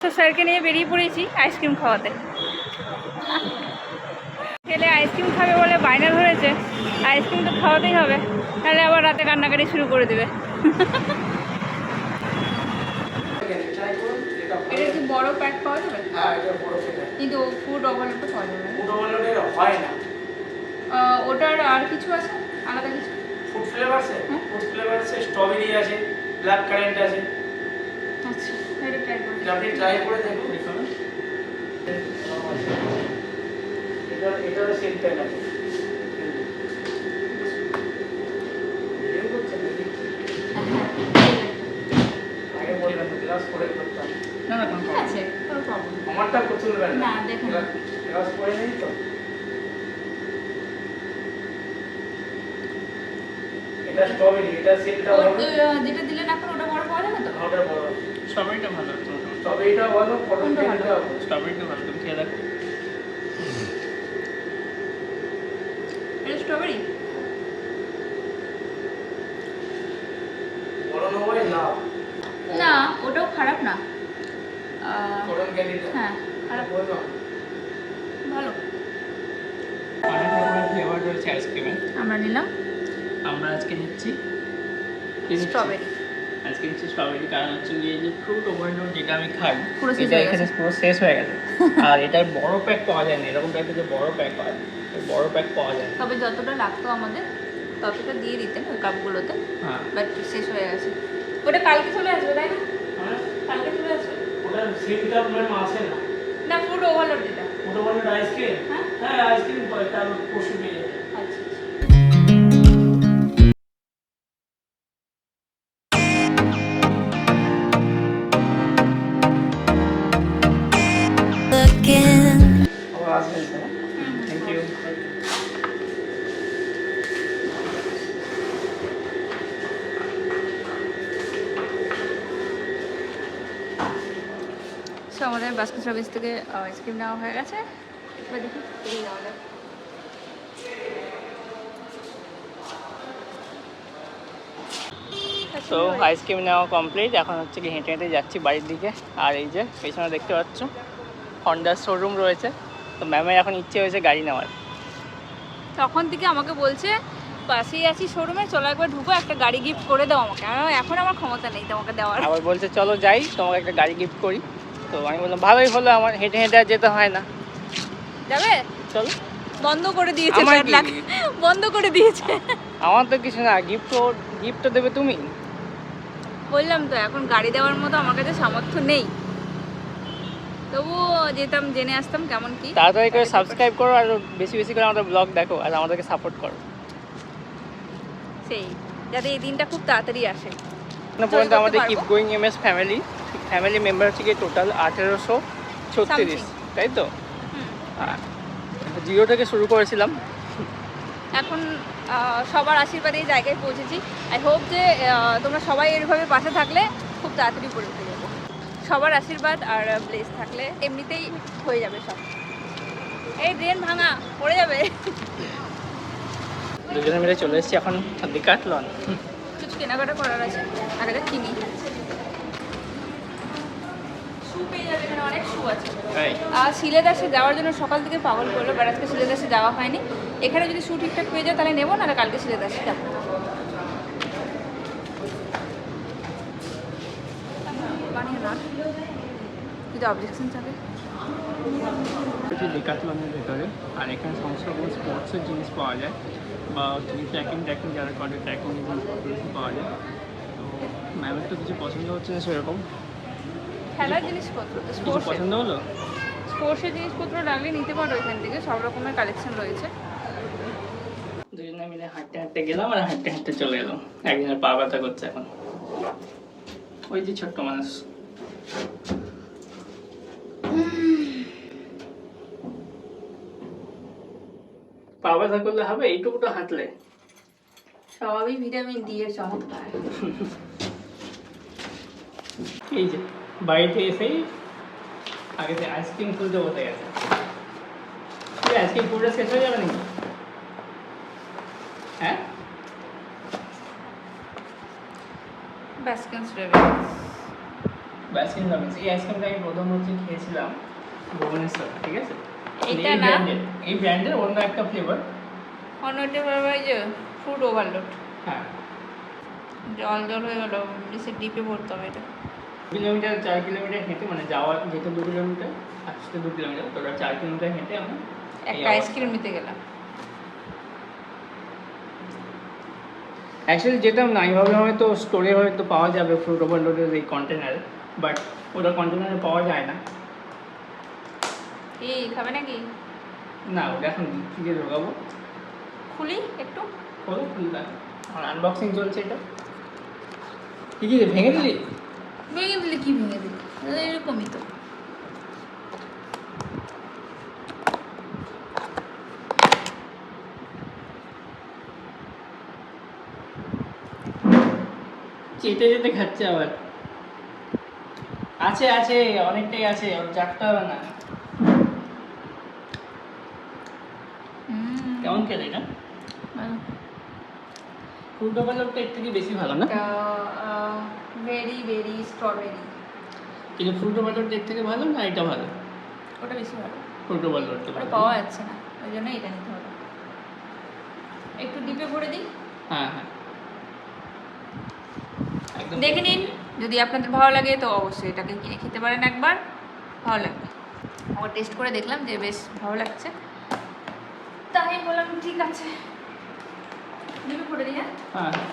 তো স্যারকে নিয়ে বেরিয়ে পড়েছি আইসক্রিম খাওয়াতে। ছেলে আইসক্রিম খাবে বলে বায়না ধরেছে, আইসক্রিম তো খাওয়াতেই হবে, তাহলে আবার রাতে কান্নাকাটি শুরু করে দেবে। এটা কি বড় প্যাক পাওয়া যাবে? হ্যাঁ, এটা বড় প্যাক। কিন্তু ফুড ওভারলোড পাওয়া যাবে না। ফুড ওভারলোডের হয় না। ওটার আর কিছু আছে আলাদা কিছু? ফুড ফ্লেভারসে ফুড ফ্লেভারসে স্ট্রবেরি আছে, ব্ল্যাক কারেন্ট আছে। আচ্ছা, এটা ট্রাই করব। আপনি ট্রাই করে দেখুন। এটা সেম প্যাক আছে। আগে বলবেন গ্লাস করে করতাম। না না, ঠিক আছে, কোনো প্রবলেম নেই। আমারটা পছন্দ হবে না, দেখুন। গ্লাস করে নেই তো। এটা স্ট্রবেরি, এটা সেটটা হবে। যেটা দিলেন এখন ওটা বড় পাওয়া যাবে তো? ওটা বড়। স্ট্রবেরিটা ভালো, স্ট্রবেরিটা ভালো, কোনটা ভালো? স্ট্রবেরিটা ভালো, তুমি খেয়ে দেখো। এটা স্ট্রবেরি? বড় নয় না। না, ওটাও খারাপ না। গরম ক্যান্ডিটা। হ্যাঁ, খারাপ বলো। ভালো। অনেক রকমের ফ্লেভার রয়েছে আইসক্রিমে। আমরা নিলাম আমরা আজকে নিচ্ছি স্ট্রবেরি। আজকে নিচ্ছি স্ট্রবেরি, কারণ হচ্ছে এই যে ফ্রুট ওভারলোড যেটা আমি খাই পুরো শেষ এটা হয়ে এখানে গেছে। পুরো শেষ হয়ে গেছে। আর এটার বড় প্যাক পাওয়া যায় না, এরকম টাইপের যে বড় প্যাক পাওয়া যায়, ওই বড় প্যাক পাওয়া যায় না। তবে যতটা লাগতো আমাদের ততটা দিয়ে দিতেন ওই কাপগুলোতে, হ্যাঁ, বাট শেষ হয়ে গেছে। ওটা কালকে চলে আসবে তাই না? হ্যাঁ, কালকে চলে আসবে ওটা সিলটা ম্যাম আসে না। না? ফুড ওভারলোড যেটা। ওটা বলে আইসক্রিম। হ্যাঁ? হ্যাঁ, আইসক্রিম পাই, তার পশু পেয়ে যাবে। আচ্ছা আচ্ছা। আবার আসবেন তো। Thank you. সো আমাদের বাস্কেট সার্ভিস থেকে আইসক্রিম নেওয়া হয়ে গেছে। এবার দেখি বেরিয়ে যাওয়া যাক। তো আইসক্রিম নেওয়া কমপ্লিট, এখন হচ্ছে কি হেঁটে হেঁটে যাচ্ছি বাড়ির দিকে। আর এই যে পেছনে দেখতে পাচ্ছ হন্ডার শোরুম রয়েছে, তো ম্যামের এখন ইচ্ছে হয়েছে গাড়ি নেওয়ার। তখন থেকে আমাকে বলছে পাশেই আছি শোরুমে, চলো একবার ঢুকো, একটা গাড়ি গিফট করে দাও আমাকে। এখন আমার ক্ষমতা নেই তোমাকে দেওয়ার। আবার বলছে চলো যাই, তোমাকে একটা গাড়ি গিফট করি। তো আমি বললাম ভালোই হলো, আমার হেঁটে হেঁটে আর যেতে হয় না, যাবে? চলো। বন্ধ করে দিয়েছে, আমার bad কি? luck। বন্ধ করে দিয়েছে। আমার তো কিছু না, গিফট তো দেবে তুমি। বললাম তো এখন গাড়ি দেওয়ার মতো আমার কাছে সামর্থ্য নেই, তবুও যেতাম, জেনে আসতাম কেমন কি। তাড়াতাড়ি করে সাবস্ক্রাইব করো আর বেশি বেশি করে আমাদের ব্লগ দেখো আর আমাদেরকে সাপোর্ট করো। সেই যাতে এই দিনটা খুব তাড়াতাড়ি আসে। এখন পর্যন্ত আমাদের করতে কিপ পারবো। গোয়িং এমএস ফ্যামিলি মেম্বার হচ্ছে কি টোটাল 1836, তাই তো? হুম। জিরো থেকে শুরু করেছিলাম। এখন সবার আশীর্বাদে এই জায়গায় পৌঁছেছি। আই হোপ যে তোমরা সবাই এরভাবে পাশে থাকলে খুব তাড়াতাড়ি পড়ে উঠে যাবো। সবার আশীর্বাদ আর ব্লেস থাকলে এমনিতেই হয়ে যাবে সব। এই ড্রেন ভাঙা পড়ে যাবে। দুজনে মিলে চলে এসেছি এখন ডিক্যাথলন। কিছু কেনাকাটা করার আছে, আর এটা কিনি। শু পেয়ে যাবে, এখানে অনেক শু আছে। সিলেদাসে যাওয়ার জন্য সকাল থেকে পাগল করলো, বাট আজকে সিলেদাসে যাওয়া হয়নি। এখানে যদি শু ঠিকঠাক পেয়ে যায় তাহলে নেবো, নাহলে কালকে সিলেদাসে যাবো। বানিয়ে না যদি অবজেকশন থাকে। ডিক্যাথলনের ভেতরে, আর এখানে সমস্ত রকম স্পোর্টসের জিনিস পাওয়া যায়, বা তুমি ট্র্যাকিং যারা করে ট্র্যাকিং জিনিস পাওয়া যায়। তো ম্যামের তো কিছু পছন্দ হচ্ছে না সেরকম। খেলার জিনিসপত্র তো কিছু স্পোর্টসের পছন্দ হলো? স্পোর্টসের জিনিসপত্র লাগলে নিতে পারো, এখান থেকে সব রকমের কালেকশন রয়েছে। দুজনে মিলে হাঁটতে হাঁটতে গেলাম আর হাঁটতে হাঁটতে চলে এলাম। একজনের পা ব্যথা করছে এখন, ওই যে ছোট্ট মানুষ। পা ব্যথা করলে হবে, এইটুকুটা হাঁটলে। স্বাভাবিক ভিটামিন ডি এর চমৎকার। এই যে বাড়িতে এসেই আগে আইসক্রিম খুলতে বসে গেছে। আইসক্রিম পুরো শেষ হয়ে যাবে নাকি? হ্যাঁ, বাস্কিনস রবিন্স বাস্কিন রবিন্স এই আইসক্রিমটা আমি প্রথম হচ্ছে খেয়েছিলাম ভুবনেশ্বর, ঠিক আছে? এইটা এই না? brand-এর- এই ব্র্যান্ডের অন্য একটা ফ্লেভার। অন্যটা বাবা যে ফ্রুট ওভারলোড, হ্যাঁ, জল জল হয়ে গেল, বেশি ডিপে পড়তে হবে এটা। 4 কিলোমিটার হেঁটে, মানে যাওয়া যেতে 2 কিলোমিটার, আসতে 2 কিলোমিটার, তোরা 4 কিলোমিটার হেঁটে আমরা একটা আইসক্রিম নিতে গেলাম। অ্যাকচুয়ালি যেতাম না, আমি ভাবলাম হয়তো স্টোরে হয়তো পাওয়া যাবে ফ্রুট ওভারলোডের এই কন্টেনারে, বাট ওটা কন্টেনারে পাওয়া যায় না। কি খাবে নাকি? না, ওটা এখন কী দিয়ে ঢোকাবো? খুলি একটু। বলো খুললাম, আমার আনবক্সিং চলছে এটা। কী কী ভেঙে দিলি? ভেঙে দিলে কি ভেঙে দিলে? এরকমই তো। চেটে চেটে খাচ্ছে আবার। আছে আছে, অনেকটাই আছে, ওর চারটা হবে না। কেমন খেলে এটা? ফ্রুট ওভারলোডটা এর থেকে বেশি ভালো না? Very very strawberry. কিন্তু ফ্রুট ওভারলোডটা এর থেকে ভালো না এটা ভালো? ওটা বেশি ভালো। ফ্রুট ওভারলোডটা ওটা ভালো। পাওয়া যাচ্ছে না, ওই জন্য এটা নিতে হবে। একটু ডিপে ভরে দিই। হ্যাঁ হ্যাঁ, একদম দেখে নিন, যদি আপনাদের ভালো লাগে তো অবশ্যই এটাকে কিনে খেতে পারেন একবার, ভালো লাগবে। আবার টেস্ট করে দেখলাম যে বেশ ভালো লাগছে, তাই বললাম ঠিক আছে ডিপে ভরে দিই। হ্যাঁ হ্যাঁ।